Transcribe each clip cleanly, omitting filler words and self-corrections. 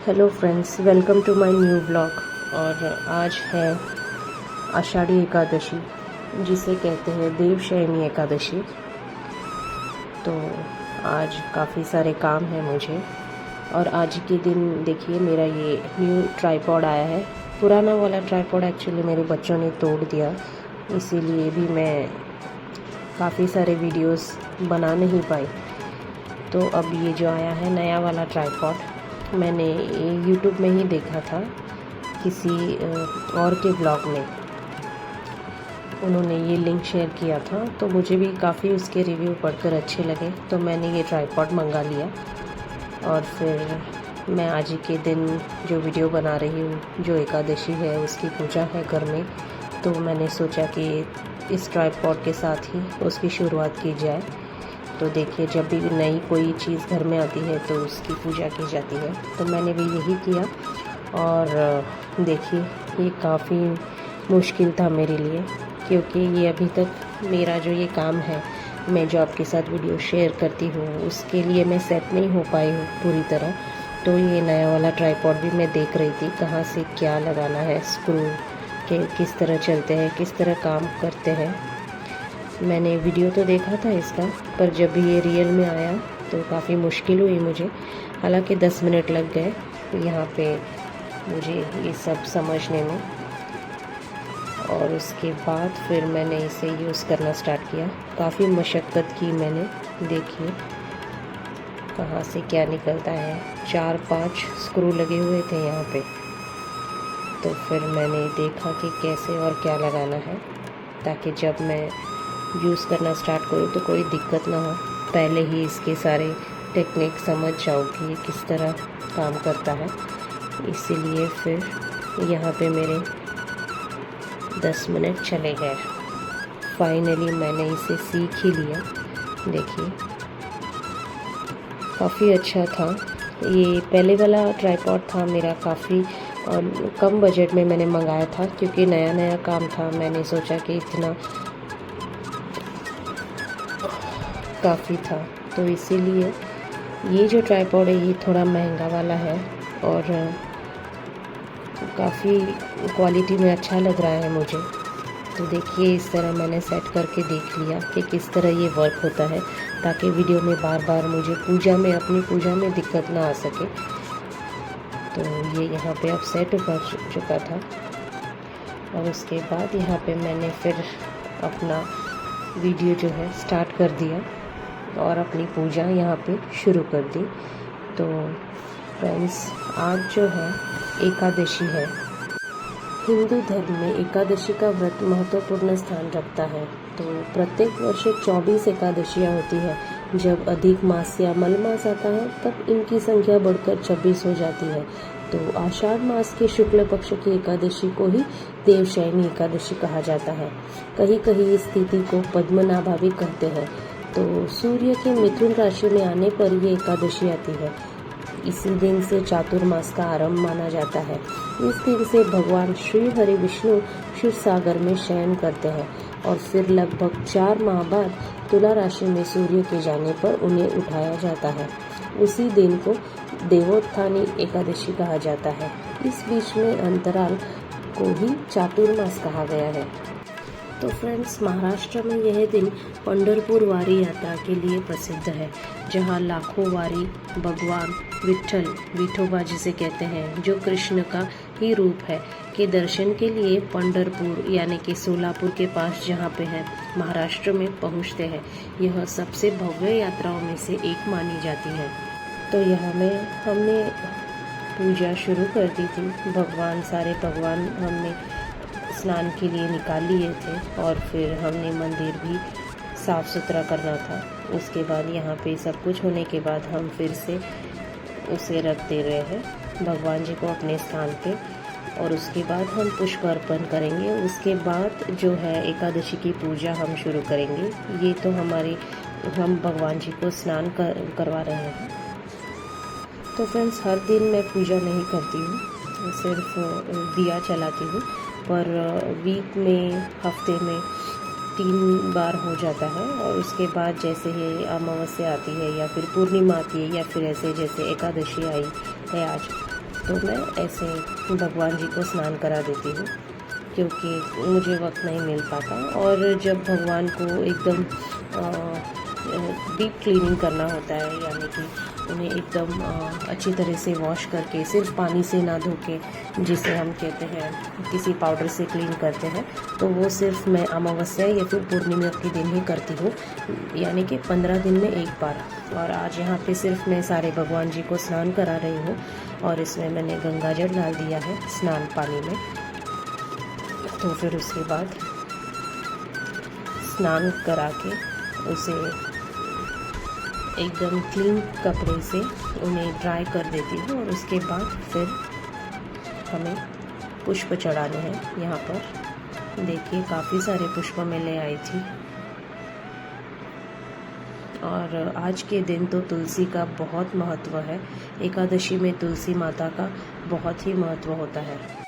Hello friends, welcome to my new blog. और आज है आषाढ़ी एकादशी, जिसे कहते हैं देवशयनी एकादशी। तो आज काफ़ी सारे काम हैं मुझे। और आज के दिन देखिए, मेरा ये न्यू ट्राइपॉड आया है। पुराना वाला ट्राइपॉड एक्चुअली मेरे बच्चों ने तोड़ दिया, इसीलिए भी मैं काफ़ी सारे वीडियोस बना नहीं पाई। तो अब ये जो आया है नया वाला ट्राइपॉड, मैंने यूट्यूब में ही देखा था, किसी और के ब्लॉग में उन्होंने ये लिंक शेयर किया था। तो मुझे भी काफ़ी उसके रिव्यू पढ़कर अच्छे लगे, तो मैंने ये ट्राइपॉड मंगा लिया। और फिर मैं आज ही के दिन जो वीडियो बना रही हूँ, जो एकादशी है उसकी पूजा है घर में, तो मैंने सोचा कि इस ट्राइपॉड के साथ ही उसकी शुरुआत की जाए। तो देखिए, जब भी नई कोई चीज़ घर में आती है तो उसकी पूजा की जाती है, तो मैंने भी यही किया। और देखिए, ये काफ़ी मुश्किल था मेरे लिए, क्योंकि ये अभी तक मेरा जो ये काम है, मैं जो आपके साथ वीडियो शेयर करती हूँ, उसके लिए मैं सेट नहीं हो पाई हूँ पूरी तरह। तो ये नया वाला ट्राइपॉड भी मैं देख रही थी, कहाँ से क्या लगाना है, स्क्रू के किस तरह चलते हैं, किस तरह काम करते हैं। मैंने वीडियो तो देखा था इसका, पर जब ये रियल में आया तो काफ़ी मुश्किल हुई मुझे। हालांकि 10 मिनट लग गए यहाँ पे मुझे ये सब समझने में। और उसके बाद फिर मैंने इसे यूज़ करना स्टार्ट किया। काफ़ी मशक्क़त की मैंने। देखिए कहाँ से क्या निकलता है। 4-5 स्क्रू लगे हुए थे यहाँ पे। तो फिर मैंने देखा कि कैसे और क्या लगाना है, ताकि जब मैं यूज़ करना स्टार्ट करूँ तो कोई दिक्कत ना हो। पहले ही इसके सारे टेक्निक समझ जाओ कि ये किस तरह काम करता है। इसीलिए फिर यहाँ पे मेरे 10 मिनट चले गए। फाइनली मैंने इसे सीख ही लिया। देखिए काफ़ी अच्छा था। ये पहले वाला ट्राइपॉड था मेरा, काफ़ी कम बजट में मैंने मंगाया था, क्योंकि नया नया काम था। मैंने सोचा कि इतना काफ़ी था, तो इसीलिए ये जो ट्राइपॉड है ये थोड़ा महंगा वाला है। और काफ़ी क्वालिटी में अच्छा लग रहा है मुझे। तो देखिए, इस तरह मैंने सेट करके देख लिया कि किस तरह ये वर्क होता है, ताकि वीडियो में बार बार मुझे अपनी पूजा में दिक्कत ना आ सके। तो ये यहाँ पे अब सेट हो चुका था। और उसके बाद यहाँ पे मैंने फिर अपना वीडियो जो है स्टार्ट कर दिया और अपनी पूजा यहाँ पे शुरू कर दी। तो फ्रेंड्स, आज जो है एकादशी है। हिंदू धर्म में एकादशी का व्रत महत्वपूर्ण स्थान रखता है। तो प्रत्येक वर्ष 24 एकादशियाँ होती है। जब अधिक मास या मल मास आता है, तब इनकी संख्या बढ़कर 26 हो जाती है। तो आषाढ़ मास के शुक्ल पक्ष की एकादशी को ही देवशयनी एकादशी कहा जाता है। कहीं कहीं इस तिथि को पद्मनाभा भी कहते हैं। तो सूर्य के मिथुन राशि में आने पर ये एकादशी आती है। इसी दिन से चातुर्मास का आरंभ माना जाता है। इस दिन से भगवान श्री हरि विष्णु क्षीर सागर में शयन करते हैं, और फिर लगभग 4 माह बाद तुला राशि में सूर्य के जाने पर उन्हें उठाया जाता है। उसी दिन को देवोत्थानी एकादशी कहा जाता है। इस बीच में अंतराल को ही चातुर्मास कहा गया है। तो फ्रेंड्स, महाराष्ट्र में यह दिन पंढरपुर वारी यात्रा के लिए प्रसिद्ध है, जहां लाखों वारी भगवान विठल, विठोबा जिसे कहते हैं, जो कृष्ण का ही रूप है, के दर्शन के लिए पंढरपुर यानी कि सोलापुर के पास जहां पे है, महाराष्ट्र में पहुंचते हैं। यह सबसे भव्य यात्राओं में से एक मानी जाती है। तो यहाँ में हमने पूजा शुरू कर दी थी। सारे भगवान हमने स्नान के लिए निकाल लिए थे, और फिर हमने मंदिर भी साफ़ सुथरा करना था। उसके बाद यहाँ पे सब कुछ होने के बाद हम फिर से उसे रख दे रहे हैं भगवान जी को अपने स्थान पे। और उसके बाद हम पुष्प अर्पण करेंगे। उसके बाद जो है एकादशी की पूजा हम शुरू करेंगे। ये तो हम भगवान जी को स्नान करवा रहे हैं। तो फ्रेंड्स, हर दिन मैं पूजा नहीं करती हूँ, सिर्फ दिया चलाती हूँ। पर वीक में, हफ्ते में 3 बार हो जाता है। और उसके बाद जैसे ही अमावस्या आती है, या फिर पूर्णिमा आती है, या फिर ऐसे जैसे एकादशी आई है आज, तो मैं ऐसे भगवान जी को स्नान करा देती हूँ, क्योंकि मुझे वक्त नहीं मिल पाता। और जब भगवान को एकदम डीप क्लीनिंग करना होता है, यानी कि उन्हें एकदम अच्छी तरह से वॉश करके, सिर्फ पानी से ना धो के, जिसे हम कहते हैं किसी पाउडर से क्लीन करते हैं, तो वो सिर्फ मैं अमावस्या या फिर पूर्णिमा के दिन ही करती हूँ, यानी कि 15 दिन में एक बार। और आज यहाँ पे सिर्फ मैं सारे भगवान जी को स्नान करा रही हूँ, और इसमें मैंने गंगा जल डाल दिया है स्नान पानी में। तो फिर उसके बाद स्नान करा के उसे एकदम क्लीन कपड़े से उन्हें ड्राई कर देती हूँ, और उसके बाद फिर हमें पुष्प चढ़ाने हैं। यहाँ पर देखिए काफ़ी सारे पुष्प मैं ले आई थी। और आज के दिन तो तुलसी का बहुत महत्व है। एकादशी में तुलसी माता का बहुत ही महत्व होता है।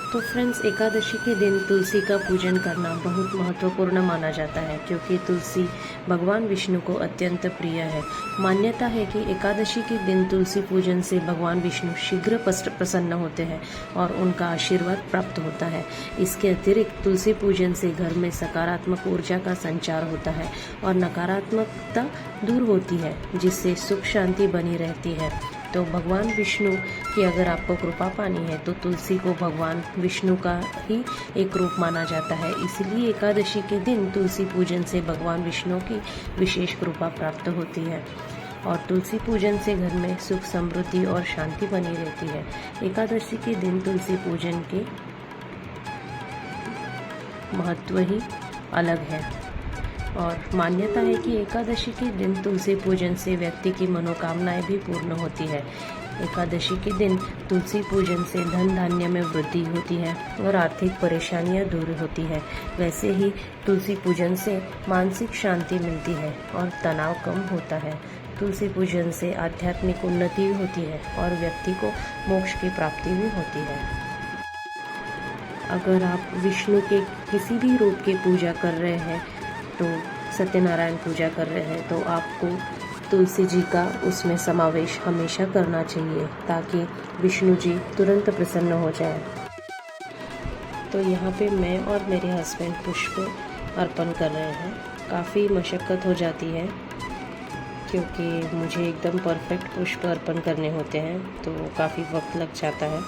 तो फ्रेंड्स, एकादशी के दिन तुलसी का पूजन करना बहुत महत्वपूर्ण माना जाता है, क्योंकि तुलसी भगवान विष्णु को अत्यंत प्रिय है। मान्यता है कि एकादशी के दिन तुलसी पूजन से भगवान विष्णु शीघ्र प्रसन्न होते हैं और उनका आशीर्वाद प्राप्त होता है। इसके अतिरिक्त तुलसी पूजन से घर में सकारात्मक ऊर्जा का संचार होता है और नकारात्मकता दूर होती है, जिससे सुख शांति बनी रहती है। तो भगवान विष्णु की अगर आपको कृपा पानी है तो तुलसी को भगवान विष्णु का ही एक रूप माना जाता है। इसलिए एकादशी के दिन तुलसी पूजन से भगवान विष्णु की विशेष कृपा प्राप्त होती है, और तुलसी पूजन से घर में सुख समृद्धि और शांति बनी रहती है। एकादशी के दिन तुलसी पूजन के महत्व ही अलग है, और मान्यता है कि एकादशी के दिन तुलसी पूजन से व्यक्ति की मनोकामनाएं भी पूर्ण होती है। एकादशी के दिन तुलसी पूजन से धन धान्य में वृद्धि होती है और आर्थिक परेशानियां दूर होती है। वैसे ही तुलसी पूजन से मानसिक शांति मिलती है और तनाव कम होता है। तुलसी पूजन से आध्यात्मिक उन्नति होती है और व्यक्ति को मोक्ष की प्राप्ति भी होती है। अगर आप विष्णु के किसी भी रूप की पूजा कर रहे हैं, तो सत्यनारायण पूजा कर रहे हैं, तो आपको तुलसी जी का उसमें समावेश हमेशा करना चाहिए, ताकि विष्णु जी तुरंत प्रसन्न हो जाए। तो यहाँ पे मैं और मेरे हस्बैंड पुष्प अर्पण कर रहे हैं। काफ़ी मशक्क़त हो जाती है, क्योंकि मुझे एकदम परफेक्ट पुष्प अर्पण करने होते हैं, तो काफ़ी वक्त लग जाता है।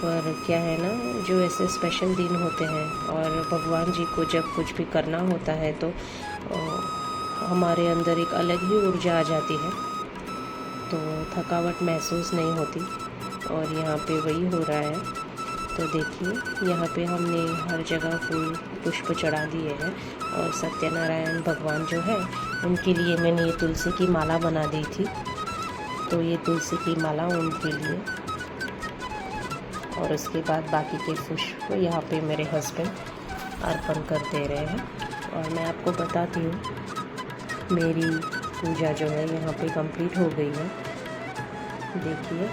पर क्या है ना, जो ऐसे स्पेशल दिन होते हैं और भगवान जी को जब कुछ भी करना होता है, तो हमारे अंदर एक अलग ही ऊर्जा आ जाती है, तो थकावट महसूस नहीं होती। और यहाँ पे वही हो रहा है। तो देखिए, यहाँ पे हमने हर जगह फूल पुष्प चढ़ा दिए हैं, और सत्यनारायण भगवान जो है उनके लिए मैंने ये तुलसी की माला बना दी थी, तो ये तुलसी की माला उनके लिए। और उसके बाद बाकी के पुष्प यहाँ पे मेरे हस्बैंड अर्पण कर दे रहे हैं। और मैं आपको बताती हूँ, मेरी पूजा जो है यहाँ पे कंप्लीट हो गई है। देखिए,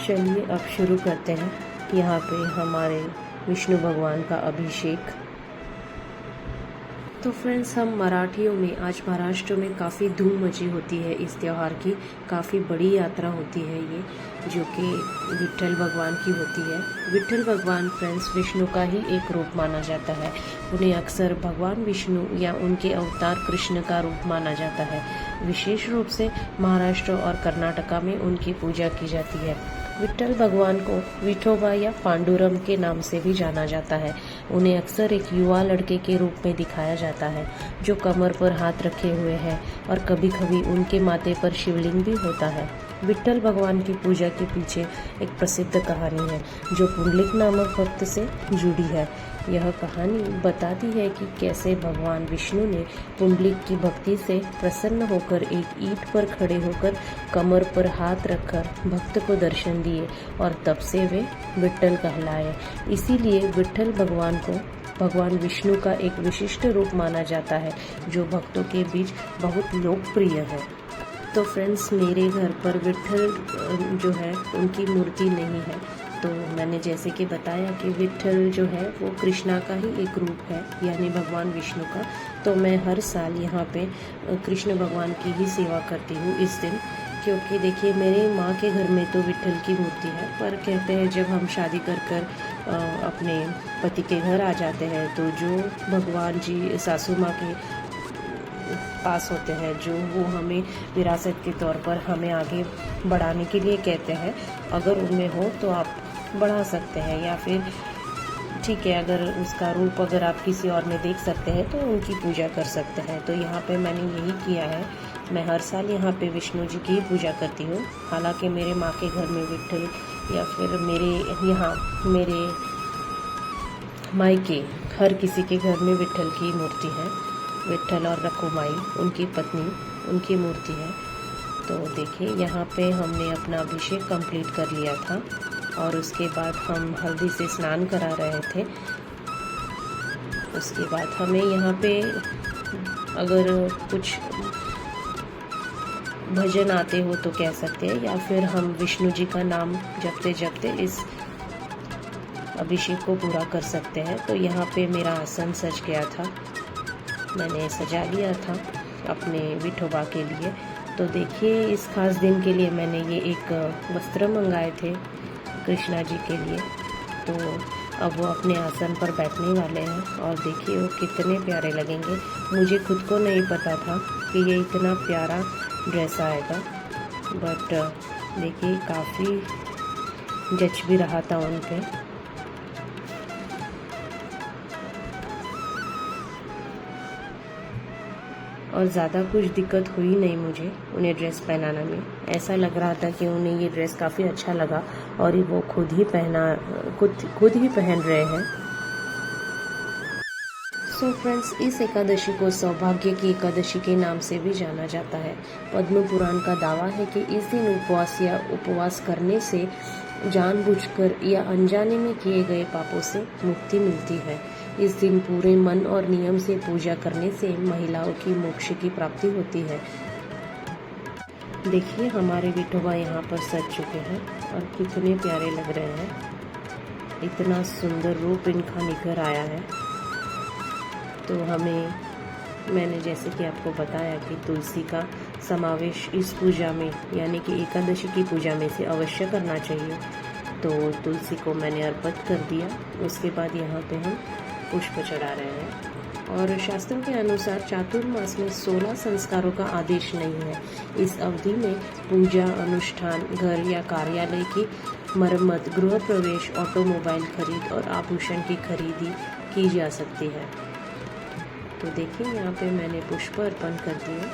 चलिए अब शुरू करते हैं। यहाँ पे हमारे विष्णु भगवान का अभिषेक। तो फ्रेंड्स, हम मराठियों में आज महाराष्ट्र में काफ़ी धूम मची होती है इस त्यौहार की। काफ़ी बड़ी यात्रा होती है ये, जो कि विट्ठल भगवान की होती है। विट्ठल भगवान फ्रेंड्स विष्णु का ही एक रूप माना जाता है। उन्हें अक्सर भगवान विष्णु या उनके अवतार कृष्ण का रूप माना जाता है। विशेष रूप से महाराष्ट्र और कर्नाटका में उनकी पूजा की जाती है। विट्ठल भगवान को विठोबा या पांडुरंग के नाम से भी जाना जाता है। उन्हें अक्सर एक युवा लड़के के रूप में दिखाया जाता है, जो कमर पर हाथ रखे हुए है, और कभी कभी उनके माथे पर शिवलिंग भी होता है। विट्ठल भगवान की पूजा के पीछे एक प्रसिद्ध कहानी है, जो पुंडलिक नामक भक्त से जुड़ी है। यह कहानी बताती है कि कैसे भगवान विष्णु ने पुंडलिक की भक्ति से प्रसन्न होकर एक ईंट पर खड़े होकर कमर पर हाथ रखकर भक्त को दर्शन दिए, और तब से वे विट्ठल कहलाए। इसीलिए विट्ठल भगवान को भगवान विष्णु का एक विशिष्ट रूप माना जाता है, जो भक्तों के बीच बहुत लोकप्रिय है। तो फ्रेंड्स, मेरे घर पर विट्ठल जो है उनकी मूर्ति नहीं है। तो मैंने जैसे कि बताया कि विट्ठल जो है वो कृष्णा का ही एक रूप है, यानी भगवान विष्णु का। तो मैं हर साल यहाँ पे कृष्ण भगवान की ही सेवा करती हूँ इस दिन, क्योंकि देखिए मेरे माँ के घर में तो विट्ठल की मूर्ति है, पर कहते हैं जब हम शादी कर अपने पति के घर आ जाते हैं तो जो भगवान जी सासू माँ के पास होते हैं, जो वो हमें विरासत के तौर पर हमें आगे बढ़ाने के लिए कहते हैं, अगर उनमें हो तो आप बढ़ा सकते हैं, या फिर ठीक है अगर उसका रूप अगर आप किसी और में देख सकते हैं तो उनकी पूजा कर सकते हैं। तो यहाँ पे मैंने यही किया है। मैं हर साल यहाँ पे विष्णु जी की ही पूजा करती हूँ। हालांकि मेरे माँ के घर में विट्ठल, या फिर मेरे मायके हर किसी के घर में विट्ठल की मूर्ति है। विट्ठल और रखुमाई उनकी पत्नी, उनकी मूर्ति है। तो देखिए यहाँ पे हमने अपना अभिषेक कंप्लीट कर लिया था, और उसके बाद हम हल्दी से स्नान करा रहे थे। उसके बाद हमें यहाँ पे अगर कुछ भजन आते हो तो कह सकते हैं, या फिर हम विष्णु जी का नाम जपते जपते इस अभिषेक को पूरा कर सकते हैं। तो यहाँ पे मेरा आसन सज गया था, मैंने सजा लिया था अपने विठोबा के लिए। तो देखिए इस खास दिन के लिए मैंने ये एक वस्त्र मंगाए थे कृष्णा जी के लिए। तो अब वो अपने आसन पर बैठने वाले हैं, और देखिए वो कितने प्यारे लगेंगे। मुझे खुद को नहीं पता था कि ये इतना प्यारा ड्रेस आएगा, बट देखिए काफ़ी जच भी रहा था उन पे। और ज़्यादा कुछ दिक्कत हुई नहीं मुझे उन्हें ड्रेस पहनाने में। ऐसा लग रहा था कि उन्हें ये ड्रेस काफ़ी अच्छा लगा, और वो खुद ही पहन रहे हैं। सो फ्रेंड्स, इस एकादशी को सौभाग्य की एकादशी के नाम से भी जाना जाता है। पद्म पुराण का दावा है कि इस दिन उपवास करने से जानबूझकर या अनजाने में किए गए पापों से मुक्ति मिलती है। इस दिन पूरे मन और नियम से पूजा करने से महिलाओं की मोक्ष की प्राप्ति होती है। देखिए हमारे विठोबा यहाँ पर सज चुके हैं, और कितने प्यारे लग रहे हैं। इतना सुंदर रूप इनका निखर आया है। तो मैंने जैसे कि आपको बताया कि तुलसी का समावेश इस पूजा में, यानी कि एकादशी की पूजा में से अवश्य करना चाहिए। तो तुलसी को मैंने अर्पित कर दिया। उसके बाद यहाँ पे हम पुष्प चढ़ा रहे हैं। और शास्त्रों के अनुसार चातुर्मास में 16 संस्कारों का आदेश नहीं है। इस अवधि में पूजा, अनुष्ठान, घर या कार्यालय की मरम्मत, गृह प्रवेश, ऑटोमोबाइल खरीद और आभूषण की खरीदी की जा सकती है। तो देखिए यहाँ पे मैंने पुष्प अर्पण कर दिए,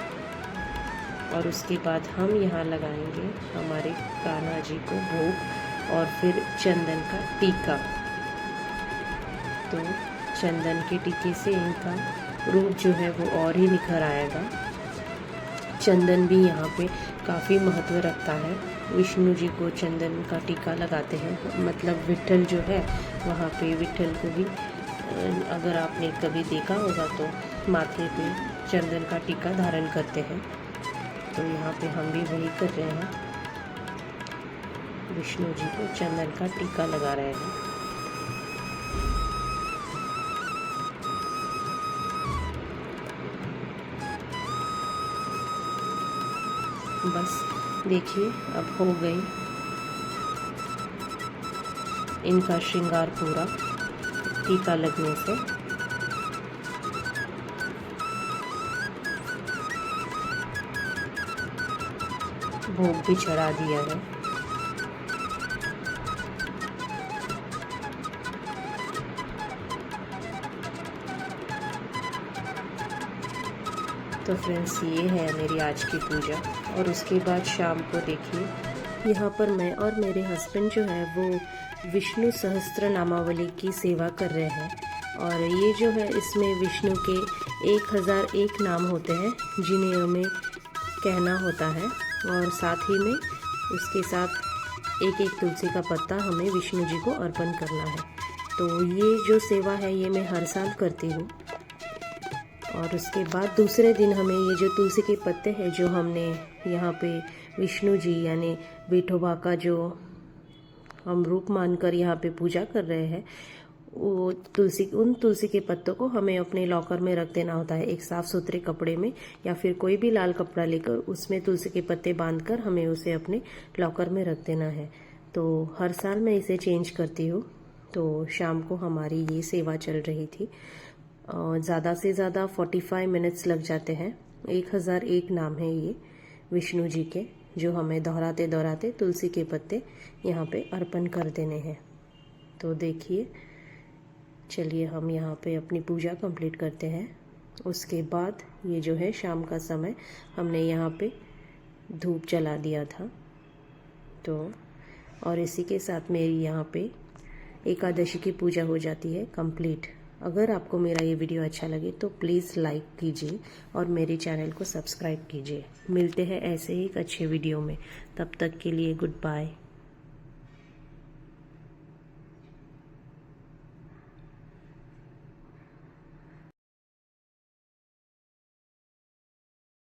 और उसके बाद हम यहाँ लगाएंगे हमारे कान्हा जी को भोग, और फिर चंदन का टीका। तो चंदन के टीके से इनका रूप जो है वो और ही निखर आएगा। चंदन भी यहाँ पे काफ़ी महत्व रखता है। विष्णु जी को चंदन का टीका लगाते हैं, मतलब विट्ठल जो है वहाँ पे विट्ठल को भी अगर आपने कभी देखा होगा तो माथे पे चंदन का टीका धारण करते हैं। तो यहाँ पे हम भी वही कर रहे हैं, विष्णु जी को चंदन का टीका लगा रहे हैं। बस देखिए अब हो गई इनका श्रृंगार पूरा टीका लगने से। भोग भी चढ़ा दिया है। तो फ्रेंड्स ये है मेरी आज की पूजा। और उसके बाद शाम को देखिए यहाँ पर मैं और मेरे हस्बैंड जो है वो विष्णु सहस्त्र नामावली की सेवा कर रहे हैं। और ये जो है इसमें विष्णु के 1001 नाम होते हैं जिन्हें हमें कहना होता है, और साथ ही में उसके साथ एक एक तुलसी का पत्ता हमें विष्णु जी को अर्पण करना है। तो ये जो सेवा है ये मैं हर साल करती हूँ। और उसके बाद दूसरे दिन हमें ये जो तुलसी के पत्ते हैं जो हमने यहाँ पे विष्णु जी यानी विठोबा का जो हम रूप मानकर यहाँ पे पूजा कर रहे हैं, वो उन तुलसी के पत्तों को हमें अपने लॉकर में रख देना होता है, एक साफ़ सुथरे कपड़े में या फिर कोई भी लाल कपड़ा लेकर उसमें तुलसी के पत्ते बांधकर हमें उसे अपने लॉकर में रख देना है। तो हर साल मैं इसे चेंज करती हूँ। तो शाम को हमारी ये सेवा चल रही थी। ज़्यादा से ज़्यादा 45 मिनट्स लग जाते हैं। 1001 नाम है ये विष्णु जी के, जो हमें दोहराते दोहराते तुलसी के पत्ते यहाँ पे अर्पण कर देने हैं। तो देखिए, चलिए हम यहाँ पे अपनी पूजा कंप्लीट करते हैं। उसके बाद ये जो है शाम का समय हमने यहाँ पे धूप जला दिया था। तो और इसी के साथ मेरी यहाँ पे एकादशी की पूजा हो जाती है कंप्लीट। अगर आपको मेरा ये वीडियो अच्छा लगे तो प्लीज़ लाइक कीजिए और मेरे चैनल को सब्सक्राइब कीजिए। मिलते हैं ऐसे ही एक अच्छे वीडियो में, तब तक के लिए गुड बाय।